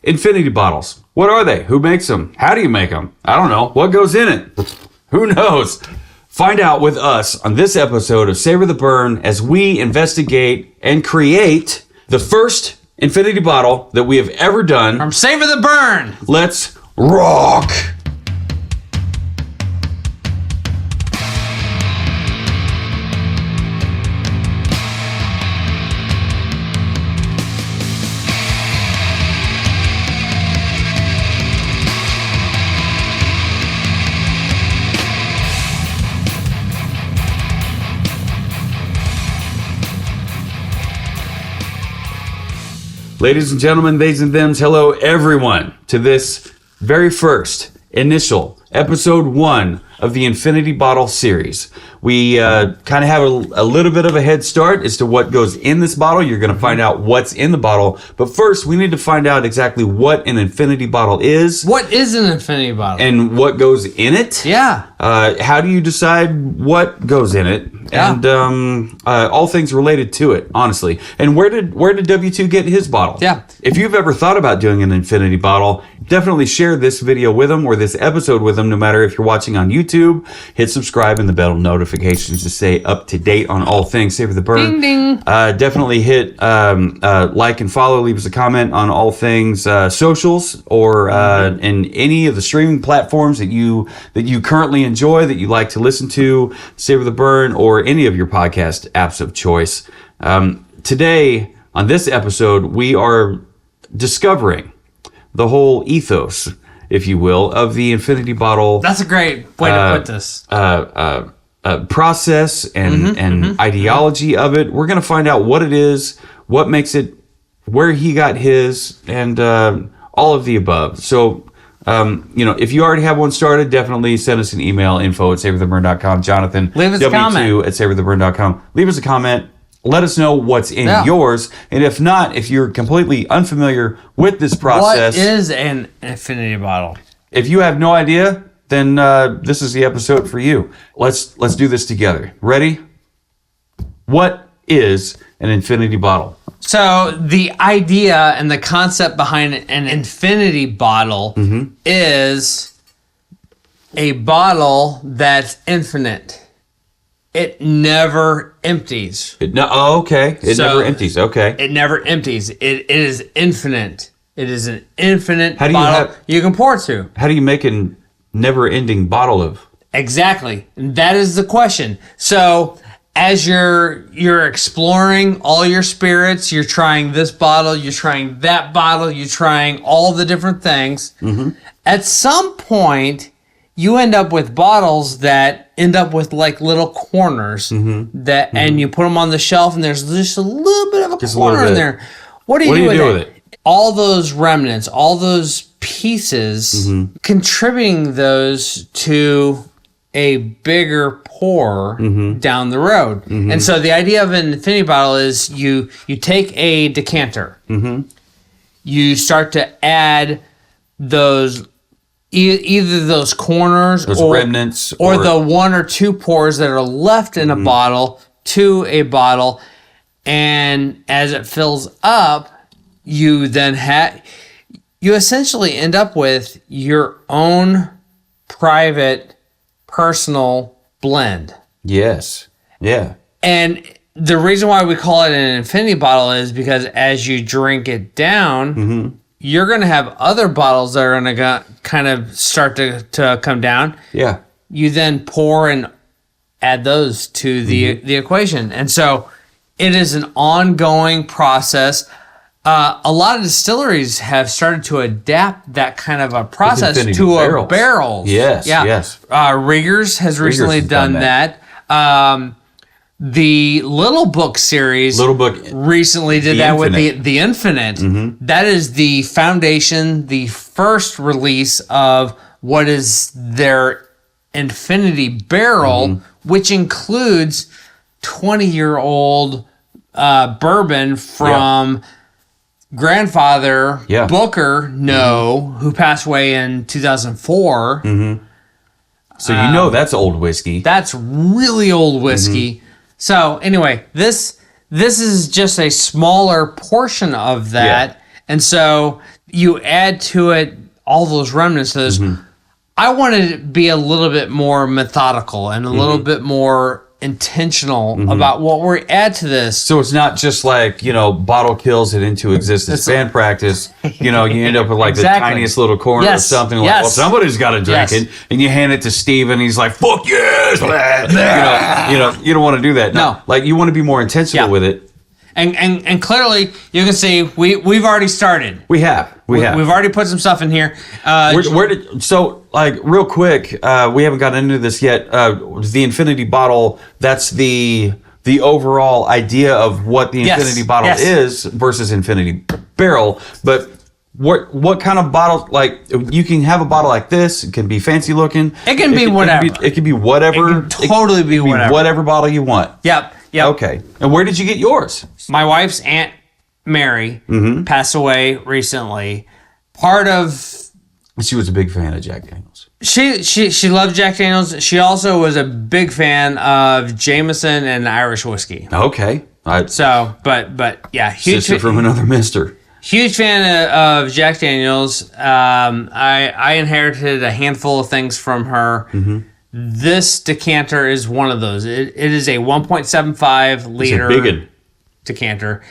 Infinity bottles. What are they? Who makes them? How do you make them? I don't know. What goes in it? Who knows? Find out with us on this episode of Savor the Burn as we investigate and create the first infinity bottle that we have ever done. From Savor the Burn. Let's rock. Ladies and gentlemen, theys and thems, hello everyone to this very first initial episode 1 of the Infinity Bottle series. We kind of have a little bit of a head start as to what goes in this bottle. You're going to find out what's in the bottle. But first, we need to find out exactly what an infinity bottle is. What is an infinity bottle? And what goes in it. Yeah. How do you decide what goes in it? Yeah. And all things related to it, honestly. And where did W2 get his bottle? Yeah. If you've ever thought about doing an infinity bottle, definitely share this video with them or this episode with them, no matter if you're watching on YouTube. Hit subscribe and the bell notifications to stay up to date on all things Savor the Burn. Ding, ding. Definitely hit like and follow, leave us a comment on all things socials or in any of the streaming platforms that you currently enjoy, that you like to listen to, Savor the Burn, or any of your podcast apps of choice. Today, on this episode, we are discovering the whole ethos, if you will, of the infinity bottle. That's a great way to put this. Process and ideology of it. We're going to find out what it is, what makes it, where he got his, and all of the above. So, if you already have one started, definitely send us an email, info@savortheburn.com. Jonathan, leave us a comment. W2@savortheburn.com. Leave us a comment. Let us know what's in yours. And if not, if you're completely unfamiliar with this process. What is an infinity bottle? If you have no idea, then this is the episode for you. Let's do this together. Ready? What is an infinity bottle? So the idea and the concept behind an infinity bottle is a bottle that's infinite. It never empties. It never empties. Okay. It never empties. It is infinite. It is an infinite How do bottle you can pour to. How do you make a never-ending bottle of? Exactly. And that is the question. So as you're exploring all your spirits, you're trying this bottle, you're trying that bottle, you're trying all the different things. At some point, you end up with bottles that end up with like little corners and you put them on the shelf and there's just a little bit of a corner in there. What do you do with it? All those remnants, all those pieces, contributing those to a bigger pour down the road. And so the idea of an infinity bottle is you take a decanter, you start to add those either those corners, those remnants, or the 1 or 2 pours that are left in a bottle to a bottle, and as it fills up, you then you essentially end up with your own private, personal blend. Yes. Yeah. And the reason why we call it an infinity bottle is because as you drink it down, you're going to have other bottles that are going to kind of start to come down. Yeah. You then pour and add those to the equation. And so it is an ongoing process. A lot of distilleries have started to adapt that kind of a process to a barrels. Yes, yes. Riggers has recently done that. The Little Book series recently did that with the Infinite. That is the foundation, the first release of what is their Infinity Barrel, which includes 20-year-old bourbon from grandfather Booker who passed away in 2004. So that's old whiskey. That's really old whiskey. So anyway, this is just a smaller portion of that. Yeah. And so you add to it all those remnants of those. I wanted it to be a little bit more methodical and a little bit more intentional about what we add to this. So it's not just like, bottle kills it into existence. Band practice, you end up with like the tiniest little corner or something. Like, well, somebody's got to drink it. And you hand it to Steve and he's like, fuck yes. You don't want to do that. No. Like you want to be more intentional with it. And clearly, you can see we've already started. We have. We've already put some stuff in here. Real quick, we haven't gotten into this yet. The infinity bottle, that's the overall idea of what the infinity bottle is versus infinity barrel. But what kind of bottle? Like you can have a bottle like this. It can be fancy looking. It can be whatever. It can be whatever. It can totally be whatever. Whatever bottle you want. Yep. Okay. And where did you get yours? My wife's Aunt Mary passed away recently. She was a big fan of Jack Daniels. She loved Jack Daniels. She also was a big fan of Jameson and Irish whiskey. Okay. But yeah, huge sister from another mister. Huge fan of Jack Daniels. I inherited a handful of things from her. This decanter is one of those. It is a 1.75 liter decanter.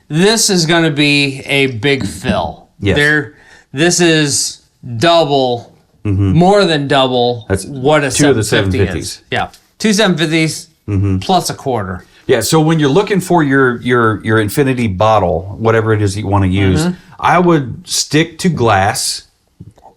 This is going to be a big fill. Yes. This is double, more than double. That's what a 2 of the 750 is. Yeah, 2 750s plus a quarter. Yeah. So when you're looking for your infinity bottle, whatever it is that you want to use, I would stick to glass.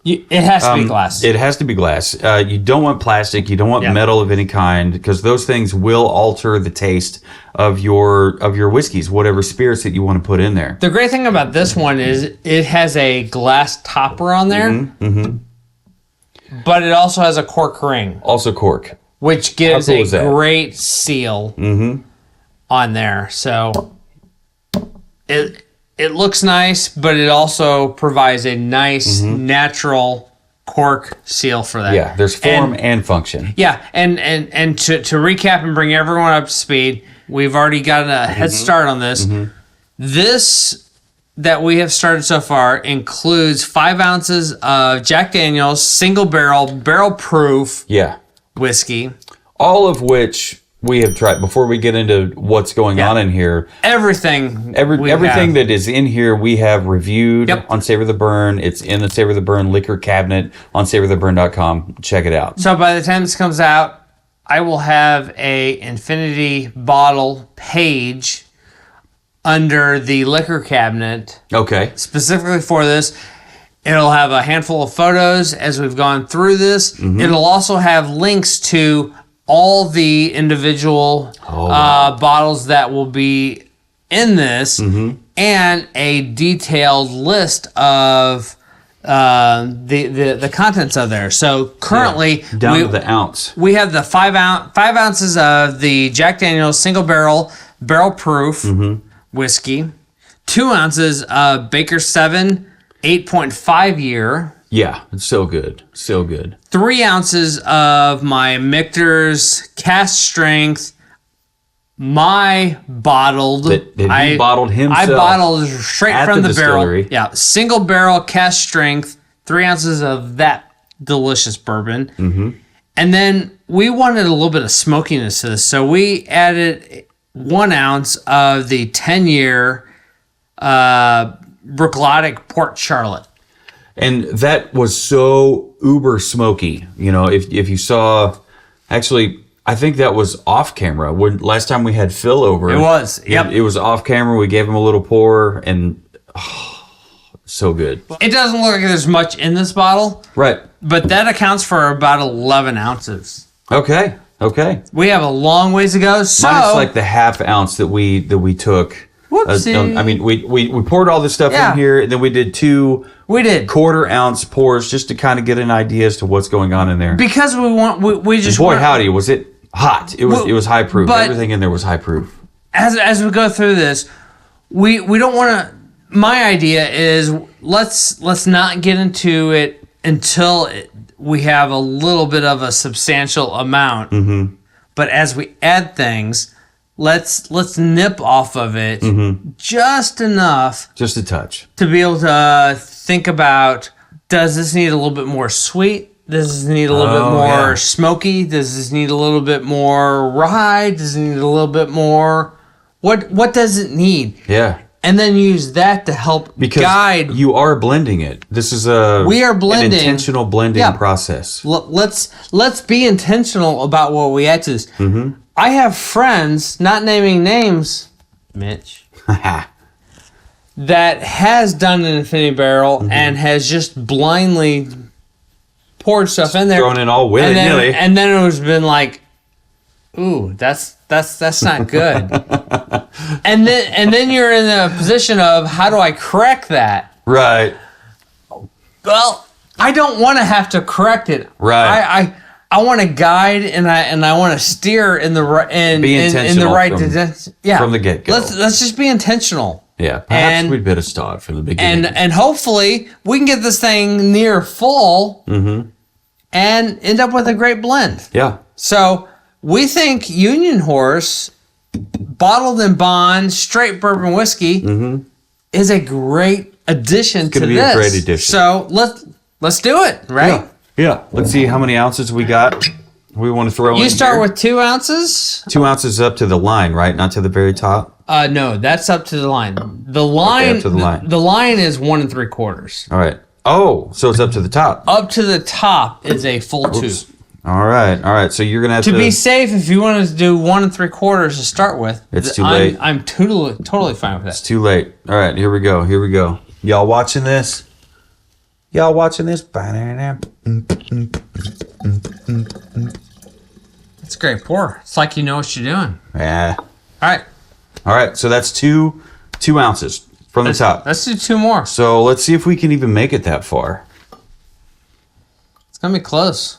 It has to be glass. It has to be glass. You don't want plastic. You don't want metal of any kind because those things will alter the taste of your whiskeys, whatever spirits that you want to put in there. The great thing about this one is it has a glass topper on there, but it also has a cork ring. Also cork. Which gives a great seal on there. So it looks nice, but it also provides a nice natural cork seal for that. Yeah, there's form and function. Yeah, and to recap and bring everyone up to speed, we've already gotten a head start on this. This that we have started so far includes 5 ounces of Jack Daniel's single barrel proof whiskey. All of which we have tried. Before we get into what's going on in here, everything that is in here we have reviewed on Savor the Burn. It's in the Savor the Burn liquor cabinet on savortheburn.com. Check it out. So by the time this comes out, I will have a infinity bottle page under the liquor cabinet. Okay. Specifically for this. It'll have a handful of photos as we've gone through this. It'll also have links to all the individual bottles that will be in this and a detailed list of the contents of there. So currently down to the ounce. We have the 5 ounces of the Jack Daniel's single barrel proof whiskey, 2 ounces of Baker 7 8.5 year. Yeah, it's so good. So good. 3 ounces of my Michter's cast strength, my bottled. That he bottled himself. I bottled straight from the distillery. barrel. Yeah, single barrel cast strength, 3 ounces of that delicious bourbon. And then we wanted a little bit of smokiness to this, so we added 1 ounce of the 10-year Brooklodic Port Charlotte. And that was so uber smoky. You know, if you saw, actually, I think that was off camera. When last time we had Phil over, it was. Yep, it was off camera. We gave him a little pour, and so good. It doesn't look like there's much in this bottle, right? But that accounts for about 11 ounces. Okay. We have a long ways to go. So minus like the half ounce that we took. Whoopsie. I mean, we poured all this stuff in here, and then we did 2 quarter ounce pours just to kind of get an idea as to what's going on in there. Because we just and boy howdy, was it hot. It was high proof. Everything in there was high proof. As we go through this, we don't want to. My idea is let's not get into it until we have a little bit of a substantial amount. But as we add things, let's nip off of it just enough, Just a touch. to be able to think about, does this need a little bit more sweet? Does this need a little bit more smoky? Does this need a little bit more rye? Does it need a little bit more? What does it need? Yeah. And then use that to help guide. You are blending it. This is We are blending. an intentional blending process. Let's be intentional about what we add to this. I have friends, not naming names, Mitch, that has done an infinity barrel and has just blindly poured stuff in there, Thrown in all willy-nilly. and then it was been like, ooh, that's not good. and then you're in a position of, how do I correct that? Right. Well, I don't want to have to correct it. Right. I want to guide and I want to steer in the right in the right direction. Yeah. From the get-go. Let's just be intentional. Yeah. Perhaps we'd better start from the beginning. And hopefully we can get this thing near full and end up with a great blend. Yeah. So we think Union Horse bottled in bond straight bourbon whiskey is a great addition to this. It's going to be a great addition. So let's do it, right? Yeah. Let's see how many ounces we got. We want to throw in. You start with 2 ounces. 2 ounces up to the line, right? Not to the very top. No, that's up to the line. The line, up to the line. The line is 1 3/4. All right. Oh, so it's up to the top. Up to the top is a full 2. All right. So you're gonna have to be safe. If you wanted to do 1 3/4 to start with, it's too late. I'm totally fine with that. It's too late. All right, here we go. Y'all watching this? It's a great pour. It's like you know what you're doing. Yeah. All right. So that's two ounces from the top. Let's do 2 more. So let's see if we can even make it that far. It's gonna be close.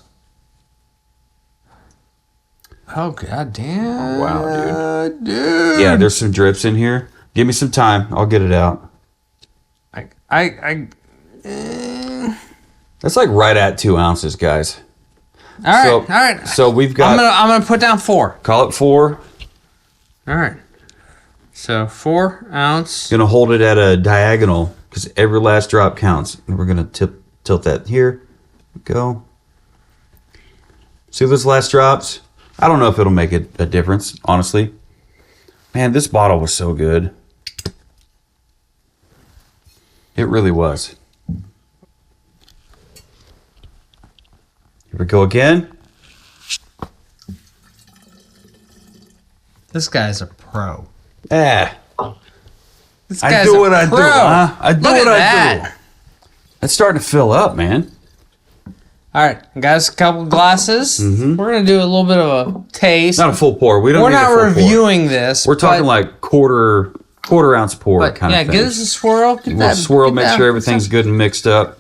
Oh god damn! Oh, wow, dude. Yeah, there's some drips in here. Give me some time. I'll get it out. That's like right at 2 ounces, guys. All right. So we've got. I'm gonna put down 4. Call it 4. All right. So 4 ounce. Gonna hold it at a diagonal because every last drop counts. And we're gonna tilt that here. Go. See those last drops? I don't know if it'll make a difference, honestly. Man, this bottle was so good. It really was. Here we go again. This guy's a pro. This This I guy's do a what I do, pro. huh? I do Look what at I that. do. It's starting to fill up, man. All right, got us a couple glasses. We're gonna do a little bit of a taste. Not a full pour. We're not reviewing this. We're talking like quarter ounce pour kind of thing. Give us a swirl. We'll swirl, make sure everything's good and mixed up.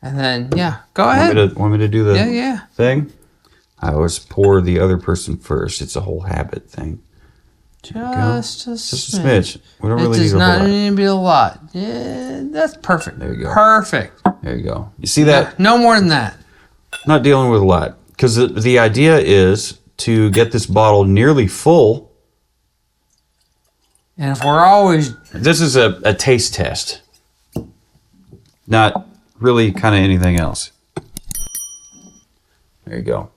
And then go ahead. Want me to do the Yeah. thing? I always pour the other person first. It's a whole habit thing. Just a smidge. We don't really it does need a not whole lot. need to be a lot. Yeah, that's perfect. There you go. Perfect. There you go. You see that? No more than that. Not dealing with a lot. Because the idea is to get this bottle nearly full. And if we're always... This is a taste test. Not really kind of anything else. There you go.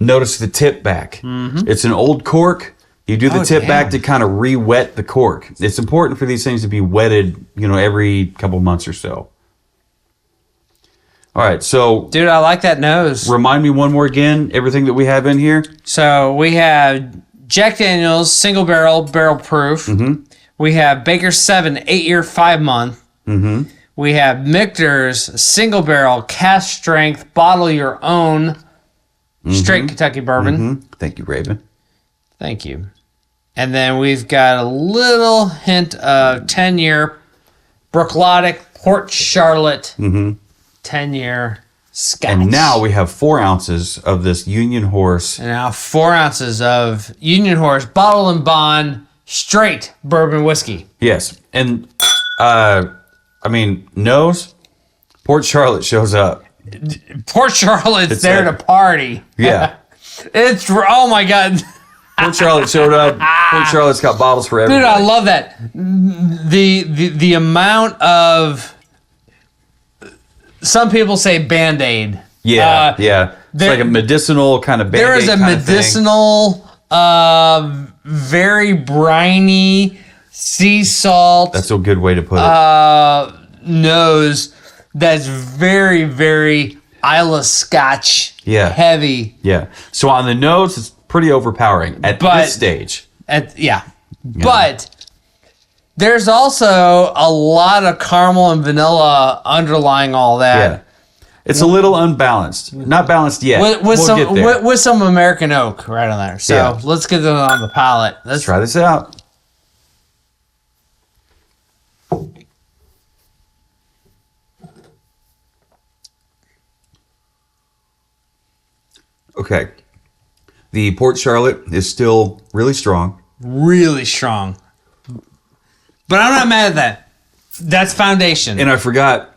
Notice the tip back. It's an old cork. You do the tip back to kind of re-wet the cork. It's important for these things to be wetted, every couple months or so. All right, so... Dude, I like that nose. Remind me one more again, everything that we have in here. So we have Jack Daniel's single barrel proof. We have Baker's 7 8-year 5-month. We have Michter's single barrel cask strength bottle your own straight Kentucky bourbon. Thank you, Raven. Thank you. And then we've got a little hint of 10-year Brooklotic Port Charlotte 10-year Scotch. And now we have 4 ounces of this Union Horse. And now 4 ounces of Union Horse bottle and bond straight bourbon whiskey. Yes. And, nose, Port Charlotte shows up. Port Charlotte's It's there like- to party. Yeah. Oh my God. Port Charlotte showed up. Port Charlotte's got bottles for everybody. Dude, I love that. The amount of, some people say Band-Aid. Yeah, yeah. It's like a medicinal kind of Band-Aid. There is a medicinal, very briny sea salt. That's a good way to put it. Nose that's very, very Isla Scotch heavy. Yeah. So on the nose, it's pretty overpowering at this stage. But there's also a lot of caramel and vanilla underlying all that. Yeah. It's a little unbalanced. Not balanced yet. With some American oak right on there. So let's get them on the palate. Let's try this out. Okay. The Port Charlotte is still really strong. Really strong. But I'm not mad at that. That's foundation. And I forgot.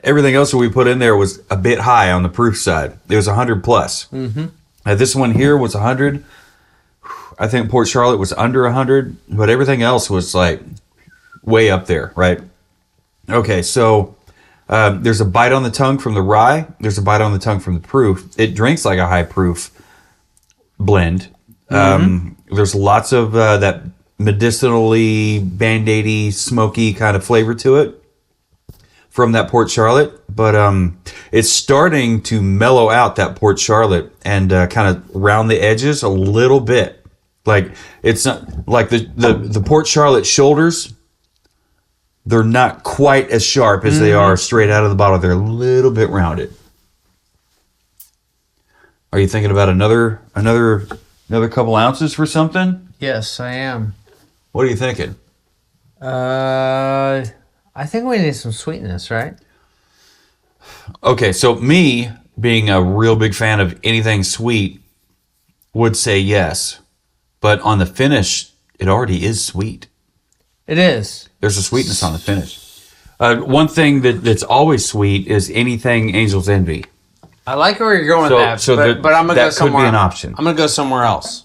Everything else that we put in there was a bit high on the proof side. It was 100 plus. Mm-hmm. This one here was 100. I think Port Charlotte was under 100, but everything else was like way up there, right? Okay, so there's a bite on the tongue from the rye. There's a bite on the tongue from the proof. It drinks like a high proof blend. Mm-hmm. There's lots of that medicinally, Band-Aid-y, smoky kind of flavor to it from that Port Charlotte, but it's starting to mellow out that Port Charlotte and kind of round the edges a little bit. Like it's not like the Port Charlotte shoulders. They're not quite as sharp as they are straight out of the bottle. They're a little bit rounded. Are you thinking about another couple ounces for something? Yes, I am. What are you thinking? I think we need some sweetness, right? Okay, so me, being a real big fan of anything sweet, would say yes. But on the finish, it already is sweet. It is. There's a sweetness on the finish. One thing that's always sweet is anything Angel's Envy. I like where you're going with that, but I'm going to go somewhere. That could be an option. I'm going to go somewhere else.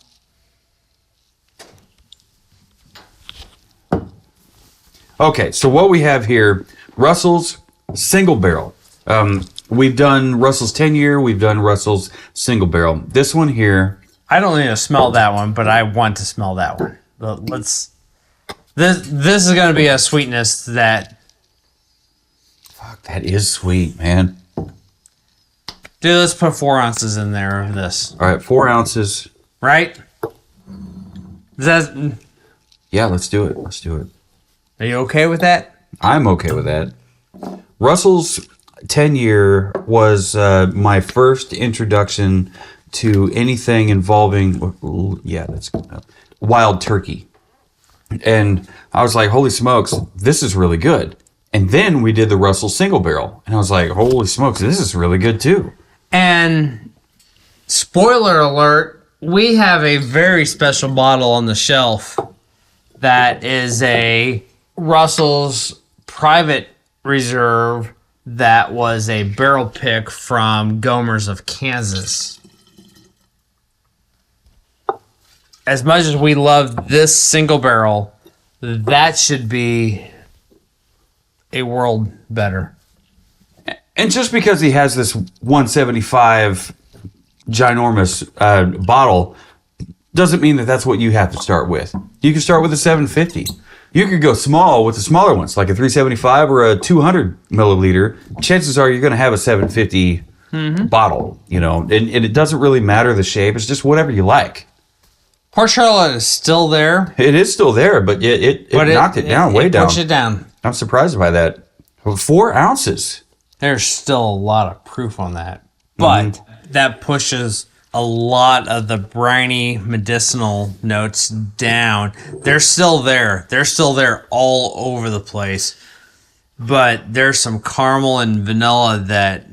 Okay, so what we have here, Russell's Single Barrel. We've done Russell's 10-year. We've done Russell's Single Barrel. This one here. I don't need to smell that one, but I want to smell that one. This is going to be a sweetness that... Fuck, that is sweet, man. Dude, let's put 4 ounces in there of this. All right, 4 ounces. Right? Yeah, let's do it. Let's do it. Are you okay with that? I'm okay with that. Russell's 10-year was my first introduction to anything involving, that's wild turkey. And I was like, holy smokes, this is really good. And then we did the Russell Single Barrel. And I was like, holy smokes, this is really good too. And spoiler alert, we have a very special bottle on the shelf that is a Russell's Private Reserve that was a barrel pick from Gomer's of Kansas. As much as we love this single barrel, that should be a world better. And just because he has this 175 ginormous bottle doesn't mean that that's what you have to start with. You can start with a 750. You could go small with the smaller ones, like a 375 or a 200 milliliter. Chances are you're going to have a 750 bottle, and it doesn't really matter the shape. It's just whatever you like. Port Charlotte is still there. It is still there, but it knocked it down, way down. Pushed it down. I'm surprised by that. 4 ounces. There's still a lot of proof on that. But that pushes a lot of the briny medicinal notes down. They're still there. They're still there all over the place. But there's some caramel and vanilla that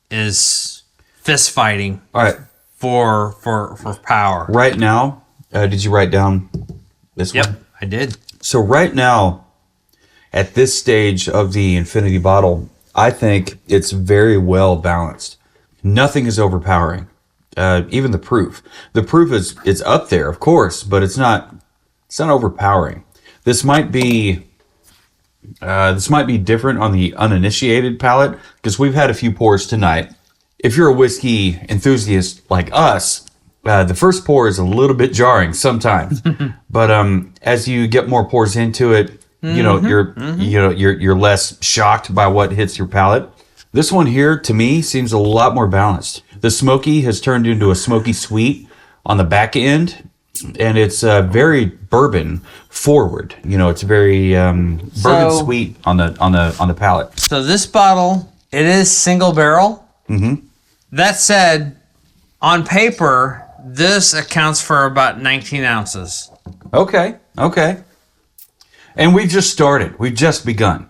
is fist fighting. All right. For power. Right now, did you write down this one? Yep, I did. So right now, at this stage of the Infinity bottle, I think it's very well balanced. Nothing is overpowering. even the proof. The proof is up there, of course, but it's not overpowering. This might be different on the uninitiated palate because we've had a few pours tonight. If you're a whiskey enthusiast like us, the first pour is a little bit jarring sometimes, but as you get more pours into it, you're less shocked by what hits your palate. This one here, to me, seems a lot more balanced. The smoky has turned into a smoky sweet on the back end, and it's very bourbon forward. It's very bourbon sweet on the palate. So this bottle, it is single barrel. Mm-hmm. That said, on paper, this accounts for about 19 ounces. Okay. And we've just started. We've just begun.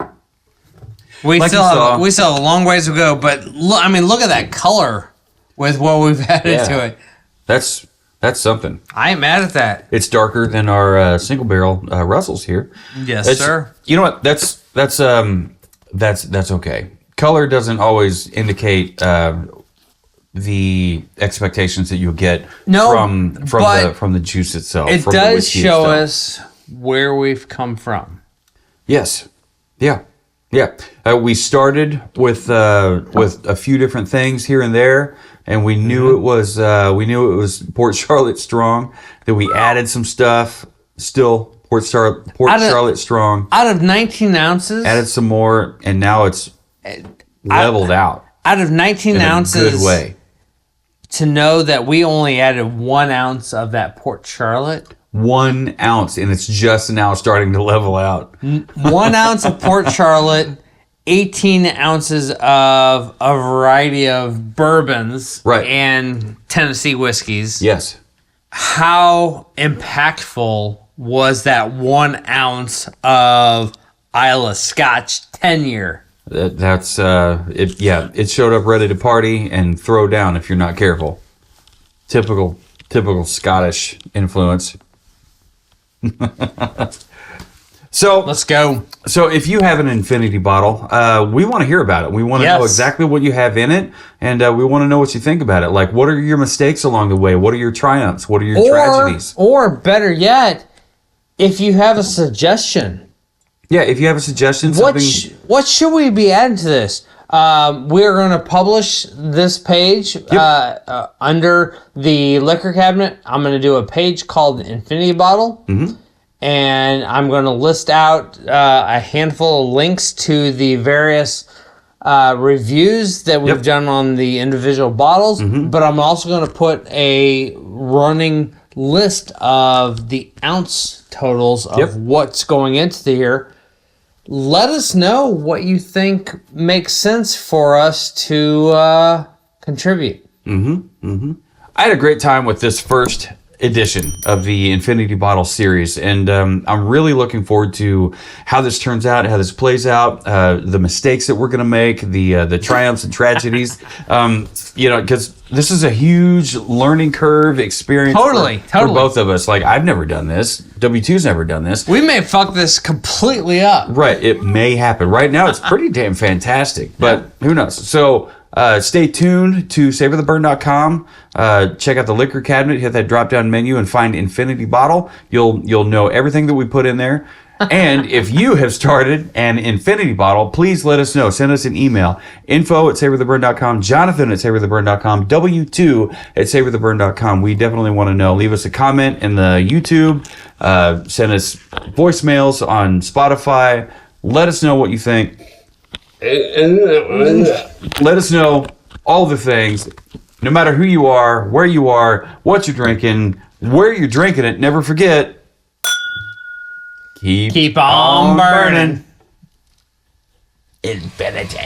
We still have a long ways to go, but look at that color with what we've added to it. That's something. I ain't mad at that. It's darker than our single barrel Russells here. Yes, sir. You know what? That's okay. Color doesn't always indicate the expectations that you'll get from the juice itself. It does show us where we've come from. Yes. Yeah. We started with a few different things here and there, and we knew it was Port Charlotte strong. Then we added some stuff. Still Port Charlotte strong. Out of 19 ounces, added some more, and now it's leveled out. Out of 19 ounces, in a good way. To know that we only added 1 ounce of that Port Charlotte. 1 ounce, and it's just now starting to level out. 1 ounce of Port Charlotte, 18 ounces of a variety of bourbons and Tennessee whiskeys. Yes. How impactful was that 1 ounce of Isla Scotch 10-year? That's it. Yeah, it showed up ready to party and throw down if you're not careful. Typical Scottish influence. So let's go. So if you have an infinity bottle, we want to hear about it. We want to know exactly what you have in it, and we want to know what you think about it. Like, what are your mistakes along the way? What are your triumphs? What are your tragedies? Or better yet, if you have a suggestion. Yeah, if you have a suggestion, what should we be adding to this? We're going to publish this page under the liquor cabinet. I'm going to do a page called the Infinity Bottle, and I'm going to list out a handful of links to the various reviews that we've done on the individual bottles. But I'm also going to put a running list of the ounce totals of what's going into here. Let us know what you think makes sense for us to contribute. I had a great time with this first edition of the Infinity Bottle series, and I'm really looking forward to how this turns out, how this plays out, the mistakes that we're going to make, the triumphs and tragedies. Because this is a huge learning curve experience for both of us. Like, I've never done this. W2's never done this. We may fuck this completely up. Right. It may happen. Right now, it's pretty damn fantastic, but who knows? So stay tuned to savortheburn.com. Check out the liquor cabinet, hit that drop-down menu, and find Infinity Bottle. You'll know everything that we put in there. And if you have started an Infinity Bottle, please let us know. Send us an email. info@savortheburn.com, Jonathan@savortheburn.com, W2@savortheburn.com. We definitely want to know. Leave us a comment in the YouTube. Send us voicemails on Spotify. Let us know what you think. Let us know all the things. No matter who you are, where you are, what you're drinking, where you're drinking it, never forget... Keep on burning. Infinity.